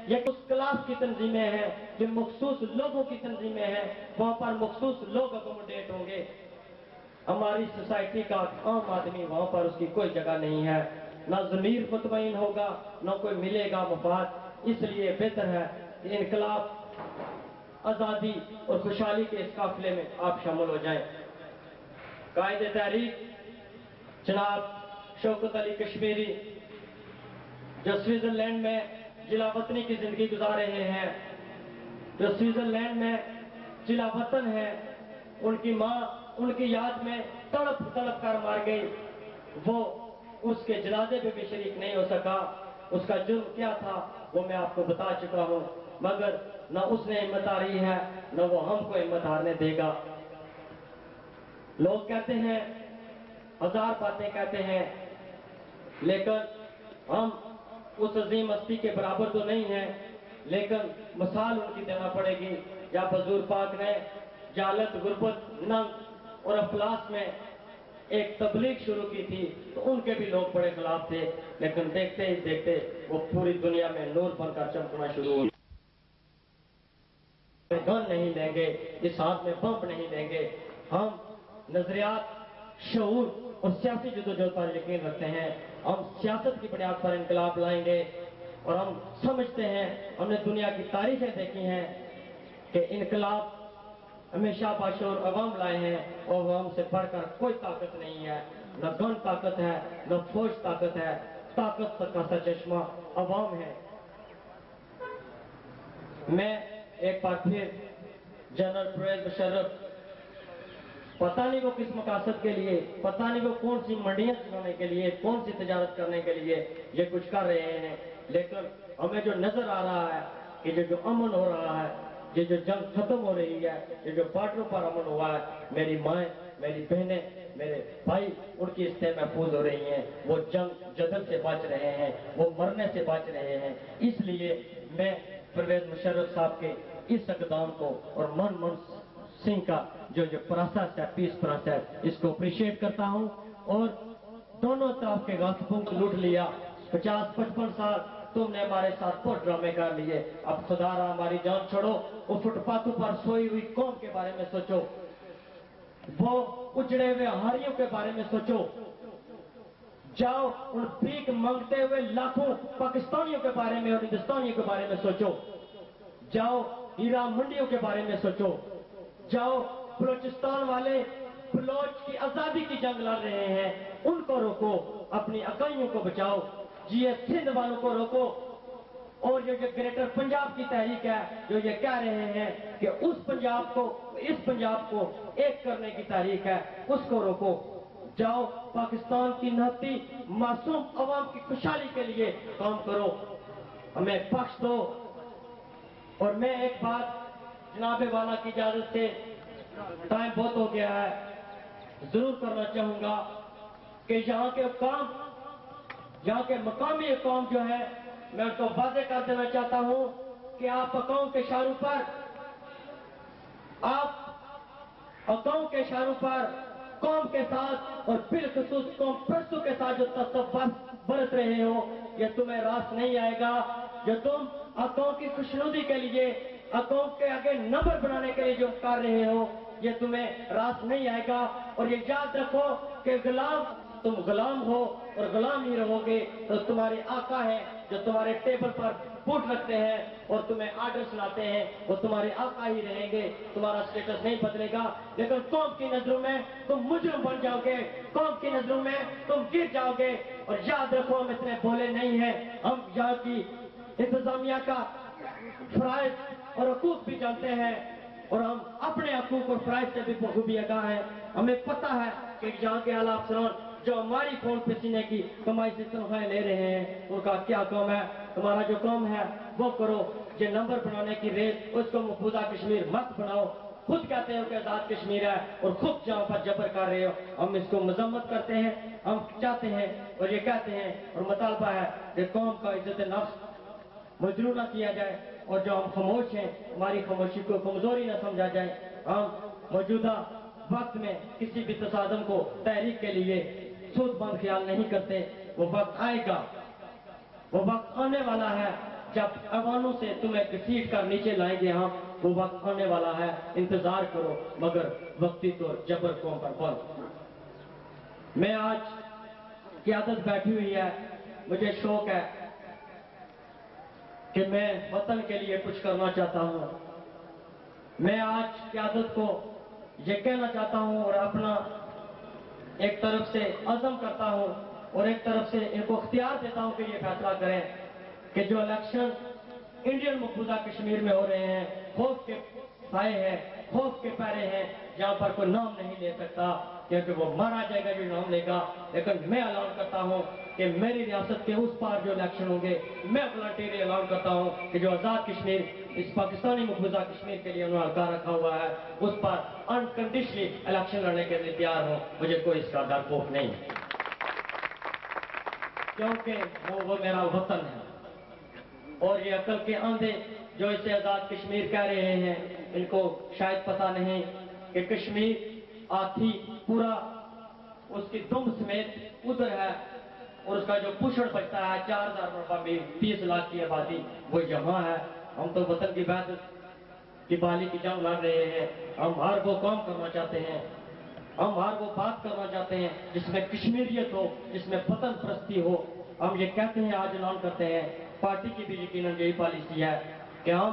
یہ کچھ کلاس کی تنظیمیں ہیں جو مخصوص لوگوں کی تنظیمیں ہیں، وہاں پر مخصوص لوگ اکوموڈیٹ ہوں گے۔ ہماری سوسائٹی کا عام آدمی وہاں پر اس کی کوئی جگہ نہیں ہے، نہ ضمیر مطمئن ہوگا، نہ کوئی ملے گا مفاد۔ اس لیے بہتر ہے کہ انقلاب، آزادی اور خوشحالی کے اس قافلے میں آپ شامل ہو جائیں۔ قائد تحریک جناب شوکت علی کشمیری، جو سوئٹزرلینڈ میں جلا وطنی کی زندگی گزار رہے ہیں، جو سوئٹزرلینڈ میں جلا وطن ہے، ان کی ماں ان کی یاد میں تڑپ تڑپ کر مار گئی، وہ اس کے جنازے پہ بھی شریک نہیں ہو سکا۔ اس کا جرم کیا تھا وہ میں آپ کو بتا چکا ہوں، مگر نہ اس نے ہمت ہاری ہے، نہ وہ ہم کو ہمت ہارنے دے گا۔ لوگ کہتے ہیں، ہزار باتیں کہتے ہیں، لیکن ہم اس عظیم ہستی کے برابر تو نہیں ہیں، لیکن مثال ان کی دینا پڑے گی۔ جب حضور پاک نے جہالت، غربت، ننگ اور افلاس میں ایک تبلیغ شروع کی تھی تو ان کے بھی لوگ بڑے خلاف تھے، لیکن دیکھتے ہی دیکھتے وہ پوری دنیا میں نور بن کر چمکنا شروع ہو۔ گن نہیں دیں گے، اس ہاتھ میں بم نہیں دیں گے۔ ہم نظریات، شعور اور سیاسی جدوجہد پر یقین رکھتے ہیں۔ ہم سیاست کی بنیاد پر انقلاب لائیں گے، اور ہم سمجھتے ہیں، ہم نے دنیا کی تاریخیں دیکھی ہیں کہ انقلاب ہمیشہ باشعور عوام لائے ہیں، اور وہ ہم سے بڑھ کر کوئی طاقت نہیں ہے۔ نہ گن طاقت ہے، نہ فوج طاقت ہے، طاقت تک کا سرچشمہ عوام ہے۔ میں ایک بار پھر جنرل پرویز مشرف، پتہ نہیں وہ کس مقاصد کے لیے، پتہ نہیں وہ کون سی منڈیاں چلانے کے لیے، کون سی تجارت کرنے کے لیے یہ کچھ کر رہے ہیں، لیکن ہمیں جو نظر آ رہا ہے کہ یہ جو امن ہو رہا ہے، یہ جو جنگ ختم ہو رہی ہے، یہ جو بارڈروں پر امن ہوا ہے، میری مائیں، میری بہنیں، میرے بھائی، ان کی استعمال محفوظ ہو رہی ہیں، وہ جنگ جدل سے بچ رہے ہیں، وہ مرنے سے بچ رہے ہیں۔ اس لیے میں پرویز مشرف صاحب کے اس اقدام کو اور من سنگھ کا جو پروسیس ہے، پیس پروسیس، اس کو اپریشیٹ کرتا ہوں۔ اور دونوں طرف کے غاصبوں کو لوٹ لیا، 50-55 سال تم نے ہمارے ساتھ بہت ڈرامے کر لیے، اب خدا را ہماری جان چھوڑو۔ وہ فٹ پاتھوں پر سوئی ہوئی قوم کے بارے میں سوچو، وہ اجڑے ہوئے ہاریوں کے بارے میں سوچو، جاؤ ان بھیک مانگتے ہوئے لاکھوں پاکستانیوں کے بارے میں اور ہندوستانیوں کے بارے میں سوچو، جاؤ ہیرا منڈیوں کے بارے میں سوچو، جاؤ بلوچستان والے بلوچ کی آزادی کی جنگ لڑ رہے ہیں، ان کو روکو، اپنی اکائیوں کو بچاؤ، جی ایس سندھ والوں کو روکو، اور یہ جو گریٹر پنجاب کی تحریک ہے جو یہ کہہ رہے ہیں کہ اس پنجاب کو ایک کرنے کی تحریک ہے، اس کو روکو، جاؤ پاکستان کی نہتی معصوم عوام کی خوشحالی کے لیے کام کرو، ہمیں بخش دو۔ اور میں ایک بات جناب والا کی اجازت سے، ٹائم بہت ہو گیا ہے، ضرور کرنا چاہوں گا کہ یہاں کے حکام، یہاں کے مقامی حکام جو ہے، میں ان کو واضح کر دینا چاہتا ہوں کہ آپ حکام کے اشاروں پر قوم کے ساتھ اور بالخصوص قوم پرستوں کے ساتھ جو تصور برت رہے ہو، یہ تمہیں راست نہیں آئے گا۔ جو تم قوم کی خوشنودی کے لیے، قوم کے آگے نمبر بنانے کے لیے جو کر رہے ہو، یہ تمہیں راست نہیں آئے گا۔ اور یہ یاد رکھو کہ تم غلام ہو اور غلام ہی رہو گے، تو تمہارے آقا ہیں جو تمہارے ٹیبل پر بوٹ رکھتے ہیں اور تمہیں آرڈر سناتے ہیں، وہ تمہارے آقا ہی رہیں گے، تمہارا سٹیٹس نہیں بدلے گا۔ لیکن قوم کی نظروں میں تم مجرم بن جاؤ گے، قوم کی نظروں میں تم گر جاؤ گے۔ اور یاد رکھو، ہم اتنے بولے نہیں ہیں، ہم یہاں کی انتظامیہ کا فرائض اور حقوق بھی جانتے ہیں، اور ہم اپنے حقوق اور فرائض سے بھی بخوبی آگاہ ہیں۔ ہمیں پتہ ہے کہ یہاں کے اعلیٰ افسران جو ہماری خون پسینے کی کمائی سے تنخواہیں لے رہے ہیں، ان کا کیا کام ہے؟ تمہارا جو کام ہے وہ کرو۔ یہ نمبر بنانے کی ریس، اس کو مفروضہ کشمیر مت بناؤ۔ خود کہتے ہو کہ آزاد کشمیر ہے اور خود جہاں پر جبر کر رہے ہو۔ ہم اس کو مذمت کرتے ہیں، ہم چاہتے ہیں اور یہ کہتے ہیں اور مطالبہ ہے کہ قوم کا عزت نفس مجروح نہ کیا جائے، اور جو ہم خاموش ہیں ہماری خاموشی کو کمزوری نہ سمجھا جائے۔ ہم موجودہ وقت میں کسی بھی تصادم کو تحریک کے لیے سود مند خیال نہیں کرتے۔ وہ وقت آئے گا، وہ وقت آنے والا ہے جب ایوانوں سے تمہیں گھسیٹ کر نیچے لائیں گے ہم، وہ وقت آنے والا ہے، انتظار کرو، مگر وقتی طور جبر قوم پر بند۔ میں آج قیادت بیٹھی ہوئی ہے، مجھے شوق ہے کہ میں وطن کے لیے کچھ کرنا چاہتا ہوں۔ میں آج قیادت کو یہ کہنا چاہتا ہوں اور اپنا ایک طرف سے عزم کرتا ہوں اور ایک طرف سے ان کو اختیار دیتا ہوں کہ یہ فیصلہ کریں کہ جو الیکشن انڈین مقبوضہ کشمیر میں ہو رہے ہیں، خوف کے سائے ہیں، خوف کے پہرے ہیں، جہاں پر کوئی نام نہیں لے سکتا کیونکہ وہ مارا جائے گا جو نام لے گا۔ لیکن میں اعلان کرتا ہوں کہ میری ریاست کے اس پار جو الیکشن ہوں گے، میں والنٹیرلی اعلان کرتا ہوں کہ جو آزاد کشمیر اس پاکستانی مقبوضہ کشمیر کے لیے انہوں نے ہلکا رکھا ہوا ہے، اس پر انکنڈیشنلی الیکشن لڑنے کے لیے تیار ہوں۔ مجھے کوئی اس کا ڈر خوف نہیں، کیونکہ وہ میرا وطن ہے۔ اور یہ عقل کے اندھے جو اسے آزاد کشمیر کہہ رہے ہیں، ان کو شاید پتہ نہیں کہ کشمیر آتھی پورا اس کی دم سمیت ادھر ہے، اور اس کا جو پشڑ بچتا ہے 4000 مربع میل، 30 لاکھ کی آبادی، وہ یہاں ہے۔ ہم تو وطن کی وحدت کی بحالی کی جنگ لڑ رہے ہیں، ہم ہر وہ کام کرنا چاہتے ہیں، ہم ہر وہ بات کرنا چاہتے ہیں جس میں کشمیریت ہو، جس میں وطن پرستی ہو۔ ہم یہ کہتے ہیں، آج اعلان کرتے ہیں، پارٹی کی بھی یقیناً یہی پالیسی ہے کہ ہم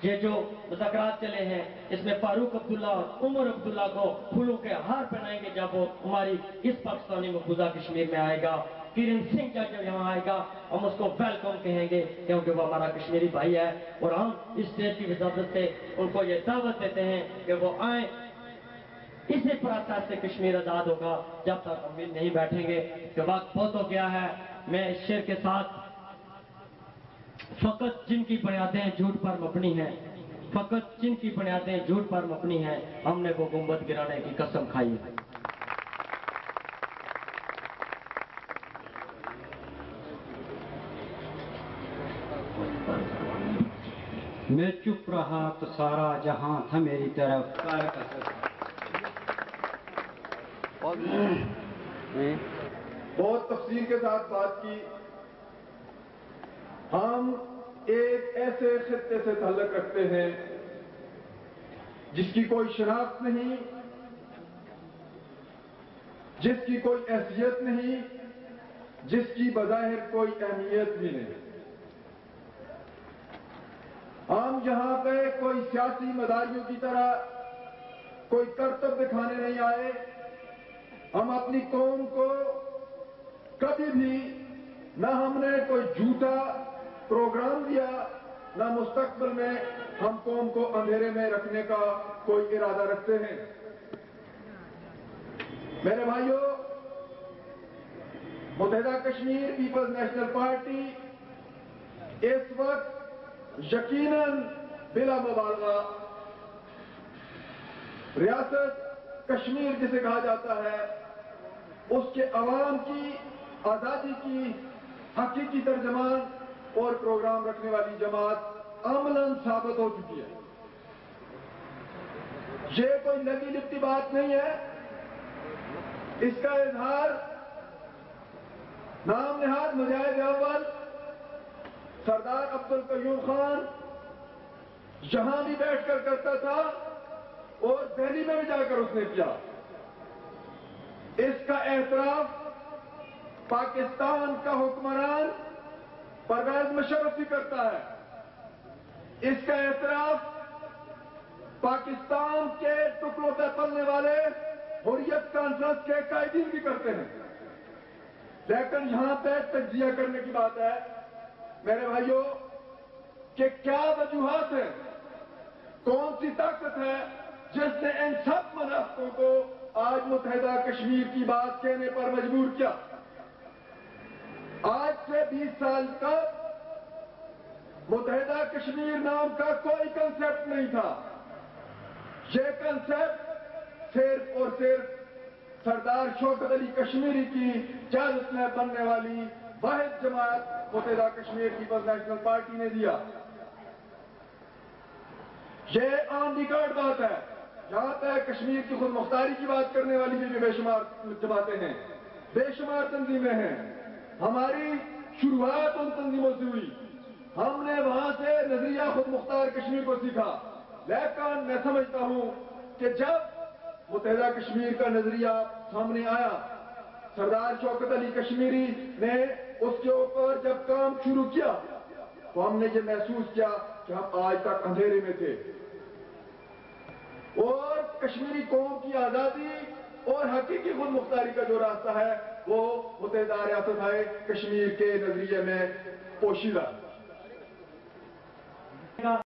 یہ جو مذاکرات چلے ہیں، اس میں فاروق عبداللہ اور عمر عبداللہ کو پھولوں کے ہار پہنائیں گے جب وہ ہماری اس پاکستانی مقبوضہ کشمیر میں آئے گا۔ کرن سنگھ جب یہاں آئے گا، ہم اس کو ویلکم کہیں گے کیونکہ وہ ہمارا کشمیری بھائی ہے، اور ہم اس دیش کی وزارت سے ان کو یہ دعوت دیتے ہیں کہ وہ آئیں۔ اسی پروسیس سے کشمیر آزاد ہوگا، جب تک ہم مل نہیں بیٹھیں گے کہ وقت بہت ہو گیا ہے۔ میں اس شعر کے ساتھ، فقط جن کی بنیادیں جھوٹ پر مبنی ہیں، فقط جن کی بنیادیں جھوٹ پر مبنی ہیں، ہم نے وہ گنبد گرانے کی قسم کھائی ہے۔ میں چپ رہا تو سارا جہاں تھا میری طرف۔ بہت تفصیل کے ساتھ بات کی۔ ہم ایک ایسے خطے سے تعلق رکھتے ہیں جس کی کوئی شناخت نہیں، جس کی کوئی حیثیت نہیں، جس کی بظاہر کوئی اہمیت بھی نہیں۔ ہم یہاں پہ کوئی سیاسی مداریوں کی طرح کوئی کرتب دکھانے نہیں آئے۔ ہم اپنی قوم کو کبھی بھی نہ ہم نے کوئی جھوٹا پروگرام دیا، نہ مستقبل میں ہم قوم کو اندھیرے میں رکھنے کا کوئی ارادہ رکھتے ہیں۔ میرے بھائیوں، متحدہ کشمیر پیپلز نیشنل پارٹی اس وقت یقیناً بلا مبالغہ ریاست کشمیر جسے کہا جاتا ہے، اس کے عوام کی آزادی کی حقیقی ترجمان اور پروگرام رکھنے والی جماعت عملاً ثابت ہو چکی ہے۔ یہ کوئی لگی لپٹی بات نہیں ہے، اس کا اظہار نام نہاد مجاہد اول سردار عبدالقیوم خان یہاں بھی بیٹھ کر کرتا تھا اور دہلی میں بھی جا کر اس نے کیا۔ اس کا اعتراف پاکستان کا حکمران پرویز مشرف بھی کرتا ہے۔ اس کا اعتراف پاکستان کے ٹکڑوں پہ پلنے والے حریت کانفرنس کے قائدین بھی کرتے ہیں۔ لیکن یہاں پہ تجزیہ کرنے کی بات ہے میرے بھائیوں کہ کیا وجوہات ہیں، کون سی طاقت ہے جس نے ان سب منافقوں کو آج متحدہ کشمیر کی بات کہنے پر مجبور کیا۔ آج سے 20 سال کا متحدہ کشمیر نام کا کوئی کنسپٹ نہیں تھا۔ یہ کنسپٹ صرف اور صرف سردار شوکت علی کشمیری کی قیادت میں بننے والی واحد جماعت متحدہ کشمیر پیپلز نیشنل پارٹی نے دیا۔ یہ آن ریکارڈ بات ہے، جہاں پہ کشمیر کی خود مختاری کی بات کرنے والی بھی بے شمار جماعتیں ہیں، بے شمار تنظیمیں ہیں۔ ہماری شروعات ان تنظیموں سے ہوئی، ہم نے وہاں سے نظریہ خود مختار کشمیر کو سیکھا، لیکن میں سمجھتا ہوں کہ جب متحدہ کشمیر کا نظریہ سامنے آیا، سردار شوکت علی کشمیری نے اس کے اوپر جب کام شروع کیا تو ہم نے یہ محسوس کیا کہ ہم آج تک اندھیرے میں تھے، اور کشمیری قوم کی آزادی اور حقیقی خود مختاری کا جو راستہ ہے وہ متحدہ ریاستہائے کشمیر کے نظریے میں پوشیدہ ہے۔